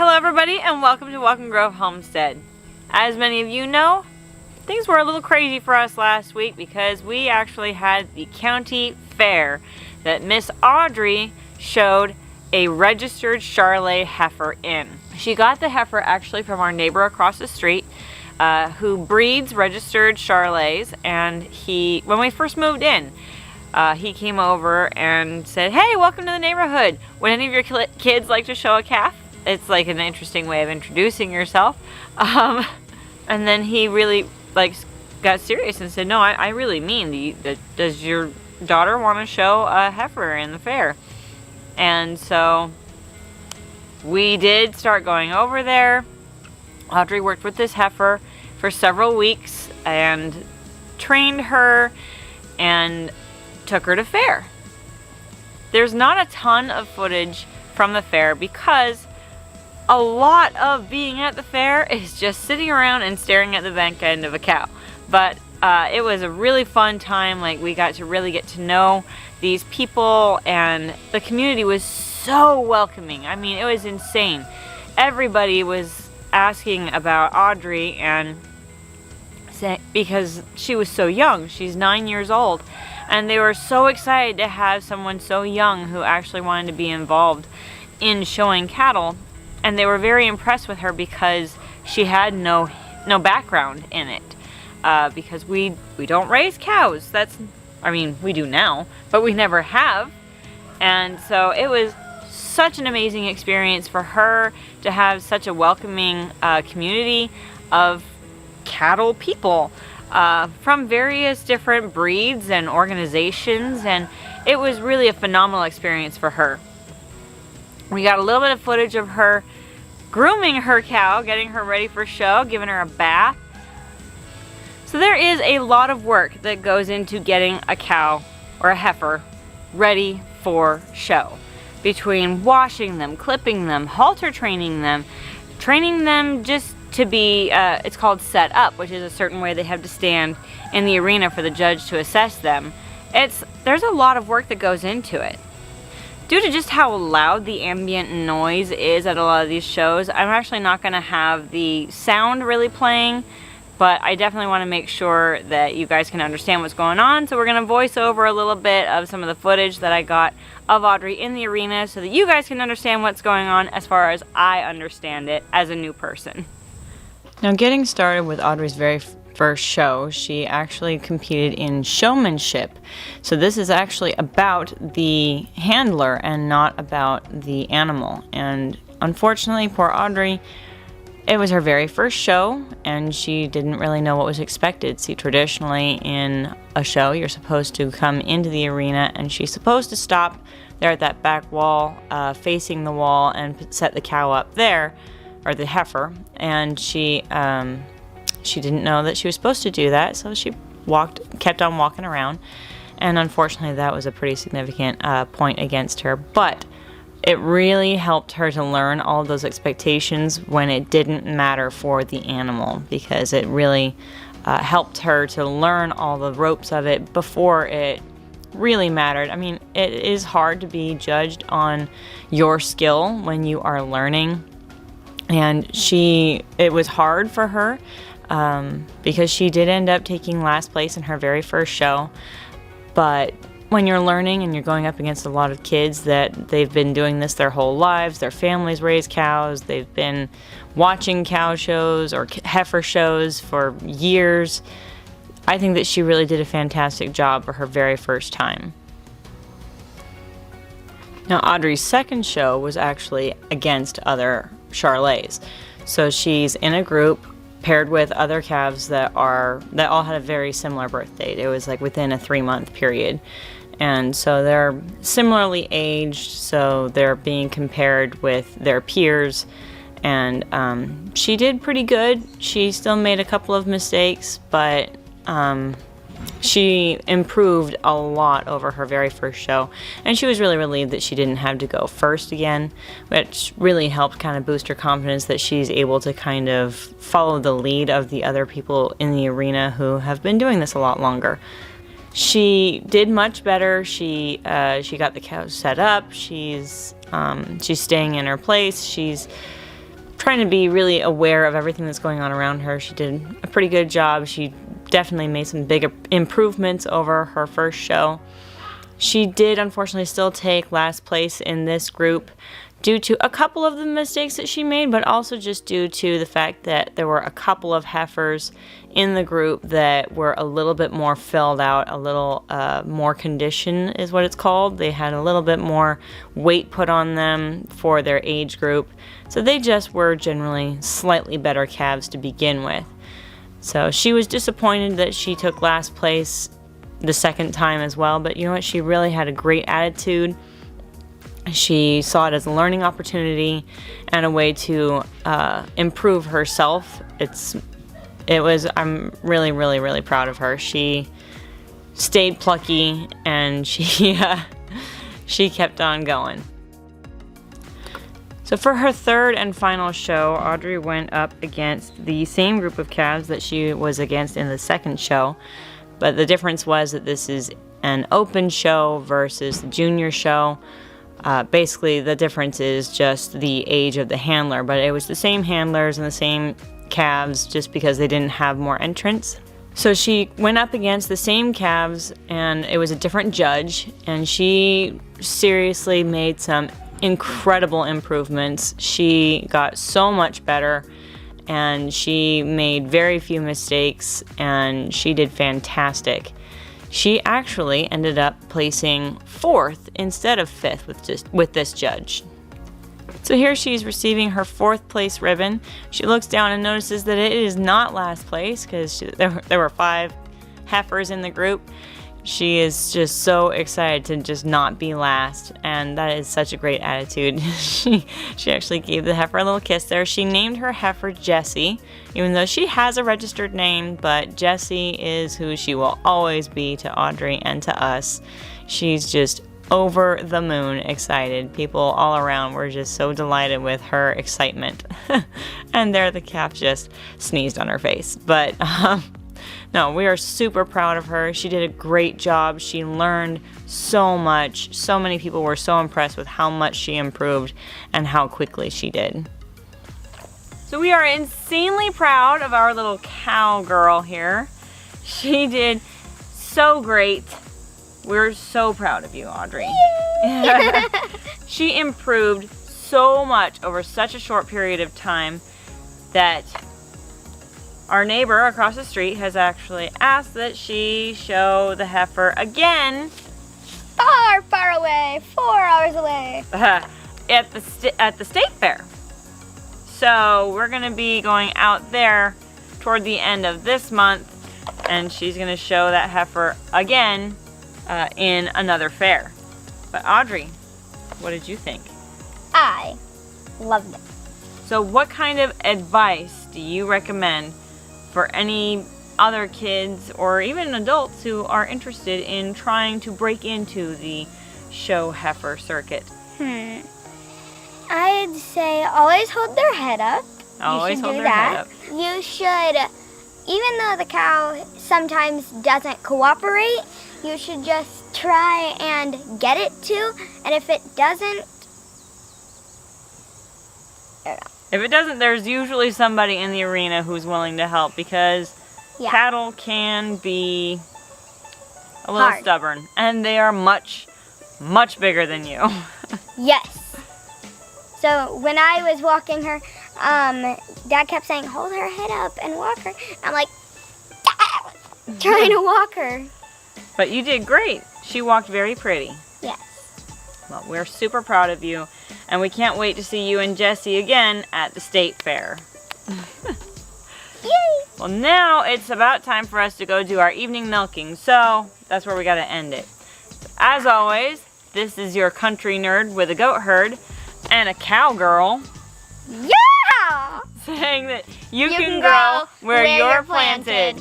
Hello everybody and welcome to Welcome Grove Homestead. As many of you know, things were a little crazy for us last week because we actually had the county fair that Miss Audrey showed a registered Charolais heifer in. She got the heifer actually from our neighbor across the street who breeds registered Charolais, and when we first moved in, he came over and said, "Hey, welcome to the neighborhood. Would any of your kids like to show a calf?" It's like an interesting way of introducing yourself. And then he really got serious and said, "No, I really mean, does your daughter want to show a heifer in the fair?" And so we did start going over there. Audrey worked with this heifer for several weeks and trained her and took her to fair. There's not a ton of footage from the fair because a lot of being at the fair is just sitting around and staring at the back end of a cow. But it was a really fun time. We got to really get to know these people, and the community was so welcoming. I mean, it was insane. Everybody was asking about Audrey, and because she was so young, she's 9 years old, and they were so excited to have someone so young who actually wanted to be involved in showing cattle. And they were very impressed with her because she had no background in it. Because we don't raise cows. We do now, but we never have. And so it was such an amazing experience for her to have such a welcoming community of cattle people from various different breeds and organizations. And it was really a phenomenal experience for her. We got a little bit of footage of her grooming her cow, getting her ready for show, giving her a bath. So there is a lot of work that goes into getting a cow or a heifer ready for show. Between washing them, clipping them, halter training them just to be, it's called set up, which is a certain way they have to stand in the arena for the judge to assess them. There's a lot of work that goes into it. Due to just how loud the ambient noise is at a lot of these shows, I'm actually not going to have the sound really playing, but I definitely want to make sure that you guys can understand what's going on. So we're going to voice over a little bit of some of the footage that I got of Audrey in the arena so that you guys can understand what's going on as far as I understand it as a new person. Now, getting started with Audrey's very first show, she actually competed in showmanship. So this is actually about the handler and not about the animal. And unfortunately, poor Audrey, it was her very first show and she didn't really know what was expected. See, traditionally in a show, you're supposed to come into the arena and she's supposed to stop there at that back wall, facing the wall, and set the cow up there, or the heifer. And she didn't know that she was supposed to do that, so she kept on walking around, and unfortunately that was a pretty significant point against her. But it really helped her to learn all of those expectations when it didn't matter for the animal, because it really helped her to learn all the ropes of it before it really mattered. I mean, it is hard to be judged on your skill when you are learning, and it was hard for her. Because she did end up taking last place in her very first show. But when you're learning and you're going up against a lot of kids that they've been doing this their whole lives, their families raise cows, they've been watching cow shows or heifer shows for years, I think that she really did a fantastic job for her very first time. Now, Audrey's second show was actually against other Charolais. So she's in a group paired with other calves that all had a very similar birth date. It was within a 3-month period. And so they're similarly aged, so they're being compared with their peers. And she did pretty good. She still made a couple of mistakes, but she improved a lot over her very first show, and she was really relieved that she didn't have to go first again, which really helped kind of boost her confidence that she's able to kind of follow the lead of the other people in the arena who have been doing this a lot longer. She did much better. She got the cows set up. She's staying in her place. She's trying to be really aware of everything that's going on around her. She did a pretty good job. She definitely made some big improvements over her first show. She did unfortunately still take last place in this group due to a couple of the mistakes that she made, but also just due to the fact that there were a couple of heifers in the group that were a little bit more filled out, a little more condition is what it's called. They had a little bit more weight put on them for their age group, so they just were generally slightly better calves to begin with. So she was disappointed that she took last place the second time as well, but you know what, she really had a great attitude. She saw it as a learning opportunity and a way to improve herself. I'm really, really, really proud of her. She stayed plucky and she kept on going. So for her third and final show, Audrey went up against the same group of calves that she was against in the second show. But the difference was that this is an open show versus the junior show. Basically, the difference is just the age of the handler, but it was the same handlers and the same calves just because they didn't have more entrants. So she went up against the same calves, and it was a different judge, and she seriously made some incredible improvements. She got so much better, and she made very few mistakes, and she did fantastic. She actually ended up placing 4th instead of 5th with this judge. So here she's receiving her 4th place ribbon. She looks down and notices that it is not last place because there were 5 heifers in the group. She is just so excited to just not be last, and that is such a great attitude. She actually gave the heifer a little kiss there. She named her heifer Jessie, even though she has a registered name, but Jessie is who she will always be to Audrey and to us. She's just over the moon excited. People all around were just so delighted with her excitement. And there the calf just sneezed on her face. But no, we are super proud of her. She did a great job. She learned so much. So many people were so impressed with how much she improved and how quickly she did. So we are insanely proud of our little cowgirl here. She did so great. We're so proud of you, Audrey. She improved so much over such a short period of time that our neighbor across the street has actually asked that she show the heifer again. Far, far away, 4 hours away. At the state fair. So we're going to be going out there toward the end of this month, and she's going to show that heifer again in another fair. But Audrey, what did you think? I loved it. So what kind of advice do you recommend for any other kids or even adults who are interested in trying to break into the show heifer circuit? I'd say always hold their head up. Always hold their head up. You should, even though the cow sometimes doesn't cooperate, you should just try and get it to, and if it doesn't, If it doesn't, there's usually somebody in the arena who's willing to help, because cattle can be a little stubborn, and they are much, much bigger than you. Yes. So when I was walking her, Dad kept saying, hold her head up and walk her. I'm like, trying to walk her. But you did great. She walked very pretty. Yes. Well, we're super proud of you, and we can't wait to see you and Jessie again at the state fair. Yay! Well, now it's about time for us to go do our evening milking, so that's where we got to end it. As always, this is your country nerd with a goat herd and a cowgirl. Yeah! Saying that you can grow where you're planted.